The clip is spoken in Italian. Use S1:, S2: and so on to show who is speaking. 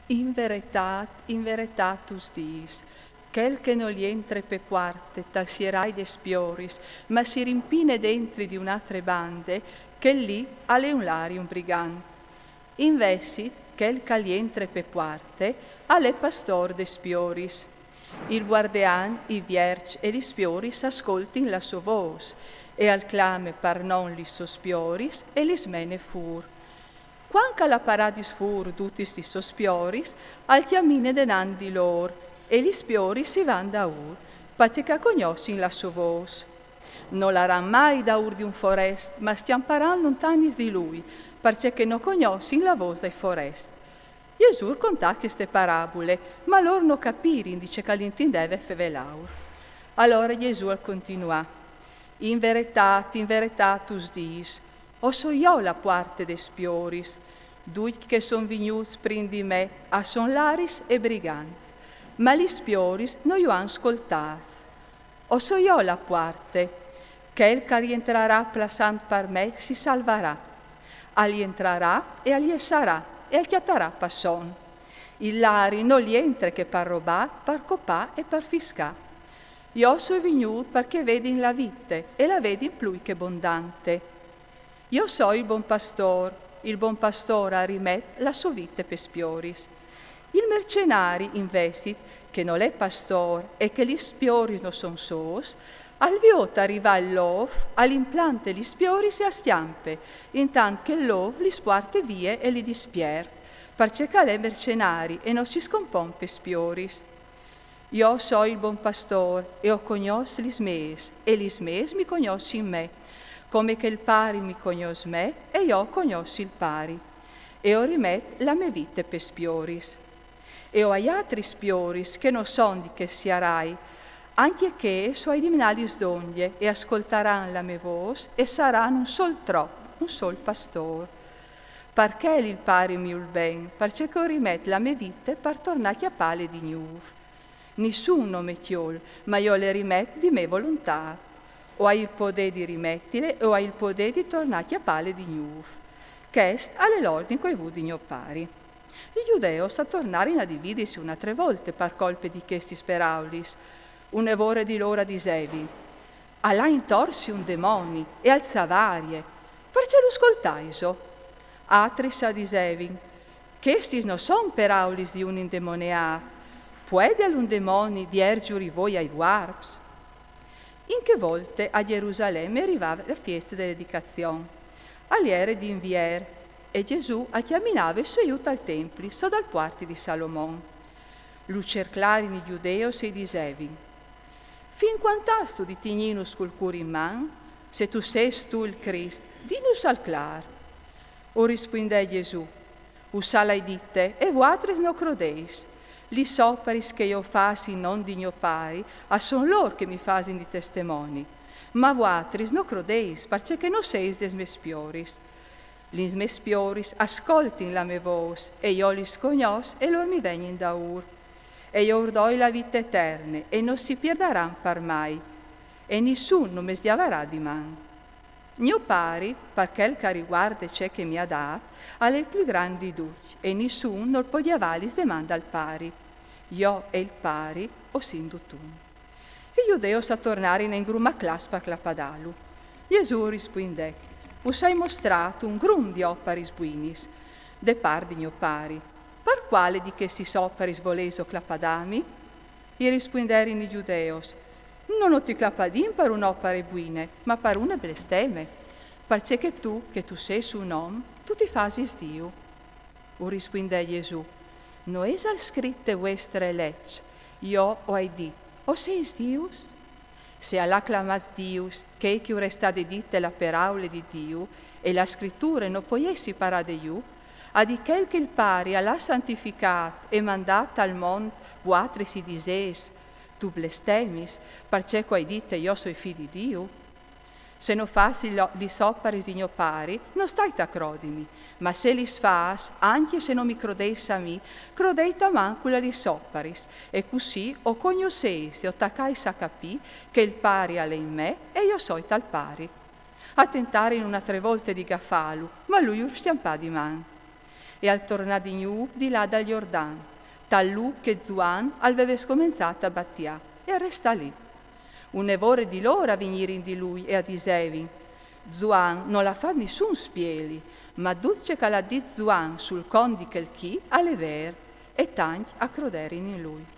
S1: In veritatus diis, quel che non gli entre pe quarte, tal sierai de spioris, ma si rimpine dentri di un'altre bande, che lì alle un lari un brigante. Invessit, quel che gli entre pe quarte, alle pastor de spioris. Il guardean, i vierci e gli spioris ascoltin la sua voce, e al clame par non li sospioris, e li smene fur. Quanca la paradis fur dutis di sospioris, al chiamine denan di lor, e gli spioris si van da ur, perché che cognossin la sua voce. Non l'aran mai da ur di un forest, ma stian paran lontanis di lui, perché che non cognossin la voce dei forest. Gesù contà queste parabole, ma loro non capirin, dice che l'intendeva fevelaur. Allora Gesù continua, in veritatus diis, o so io la parte de spioris, dui che son vignuts prin di me, a son laris e briganti, ma li spioris non io han ascoltat. O so io la parte, che il che rientrarà plasant per me si salvarà, agli entrerà e agli sarà, e al chiatarà passon. Il lari non gli entra che per robà, per copà e per fiscà. Io so vegnut perché vedi la vite e la vedi più che abbondante. Io so il buon pastore rimet la sua vite per spioris. Il mercenari investit che non è pastor e che gli spioris non son sos, al viota arriva all'ov, all'implante gli spioris e a stiampe, intanto che l'ov li spuarte vie e li dispiert, perché è mercenari e non si scompon per spioris. Io so il buon pastor e ho cognos l'ismes, e l'ismes mi cognosci in me, come che il pari mi cognos me e io cognosci il pari, e ho rimet la me vite per spioris. E ho agli altri spioris che non son di che siarai, anche che suoi diminali sdoglie e ascoltaran la me voce e saranno un sol troppo, un sol pastor. Perché il pari mi ul ben, perché che rimet la me vite per tornare a pale di nuv. Nessuno me chiol, ma io le rimet di me volontà. O hai il potere di rimettile, o hai il potere di tornare a pale di nuv. Chest alle l'ordine coi vu di mio pari. I giudei sta tornare a dividersi una 3 volte per colpe di questi speraulis. Un'evore di l'ora disevi, allà intorsi un demoni e alza varie, perché lo ascoltaiso. Atris a disevin, questi non son peraulis di un indemoniar, puede un demoni viergiuri voi ai warps? In che volte a Gerusalemme arrivava la festa della dedicazione, all'ere di invier, e Gesù chiaminava il suo aiuto al tempio, so dal quarti di Salomon. Lu cerclarin i giudeo se disevin, fin quant'asto di tigninus col cur in man, se tu ses tu il Crist, dinus al clar. O rispondè Gesù, usalai dite, e voatres no crodeis, li soparis che io fasi non di mio pari, a son lor che mi fasin di testimoni, ma voatris no crodeis, parce che no seis des me spioris. Lis me spioris ascoltin la me voce, e io li scognos, e lor mi vegnin da ur. E io ordoi la vita eterna, e non si perderan par mai, e nessuno mi sdiavarà di man. Mio pari, perché il che riguarda ciò che mi ha dato, è il più grande duc, e nessuno non può diavalis demanda al pari. Io e il pari o sindu tu. I giudei sa tornare in grumma class per la padalu. Gesù rispondè, us hai mostrato un grum di opparis buinis, de par di mio pari. Per quale di questi sopparis voleso clapadami? I risponderin i giudeos, non ho ti clapadin per un'oppare buine, ma per una blesteme, perché che tu sei un uomo, tu ti fasis Dio. O rispondè Gesù, no es al scritte vostre legge, io ho ai di, o seis Dius? Se all'acclamas Dius, che restade dite la paraule di Dio, e la scrittura non poiesi parà de iu, a di quel che il pari all'ha santificat e mandat al mondo, voatri si dises, tu blestemis, perché hai dite io soi figli di Dio? Se non fasi li sopparis di mio pari, non stai a crodimi, ma se li fas, anche se non mi crodeis a me, crodei tamancula li sopparis, e così o cognoseis e o taccais a capì che il pari è in me e io soi tal pari. A tentare in una 3 volte di gaffalu, ma lui urstiampà di man. e al tornare di nuovo di là dal Jordan, tal lu che Zuan aveva scominciato a battià e a resta lì. Un'evore di loro a venire di lui e a disevi, Zuan non la fa nessun spieli, ma duce che la di Zuan sul condi che il chi alle ver e tanti a crodere in lui.